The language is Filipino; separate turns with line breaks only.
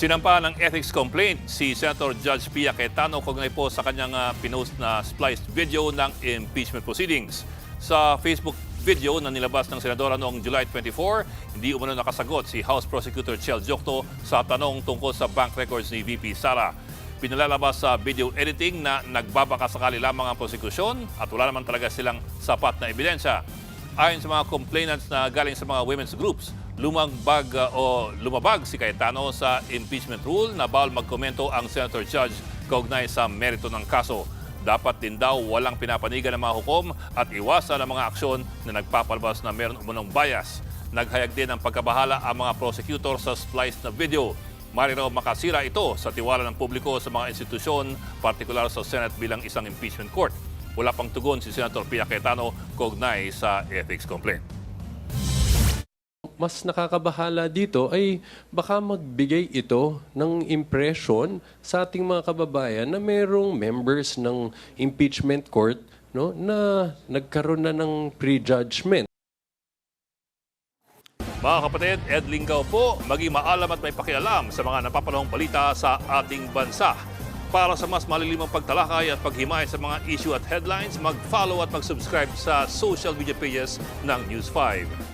Sinampa ng ethics complaint si Senator Judge Pia Cayetano kaugnay po sa kanyang pinost na spliced video ng impeachment proceedings. Sa Facebook video na nilabas ng senadora noong July 24, hindi umano nakasagot si House Prosecutor Chel Diokto sa tanong tungkol sa bank records ni VP Sara. Pinalalabas sa video editing na nagbabakasakali lamang ang prosekusyon at wala naman talaga silang sapat na ebidensya. Ayon sa mga complainants na galing sa mga women's groups, lumabag si Cayetano sa impeachment rule na bawal magkomento ang Senator Judge kaugnay sa merito ng kaso. Dapat din daw walang pinapanigan ng mga hukom at iwasan ang mga aksyon na nagpapalabas na meron umunong bias. Naghayag din ng pagkabahala ang mga prosecutor sa spliced na video. Mari raw makasira ito sa tiwala ng publiko sa mga institusyon, partikular sa Senate bilang isang impeachment court. Wala pang tugon si Senator Pia Cayetano kaugnay sa ethics complaint.
Mas nakakabahala dito ay baka magbigay ito ng impression sa ating mga kababayan na mayroong members ng impeachment court, no, na nagkaroon na ng prejudgment.
Mga kapatid, Ed Lingaw po, maging maalam at may pakialam sa mga napapanahong balita sa ating bansa. Para sa mas malilimang pagtalakay at paghimay sa mga issue at headlines, mag-follow at mag-subscribe sa social media pages ng News 5.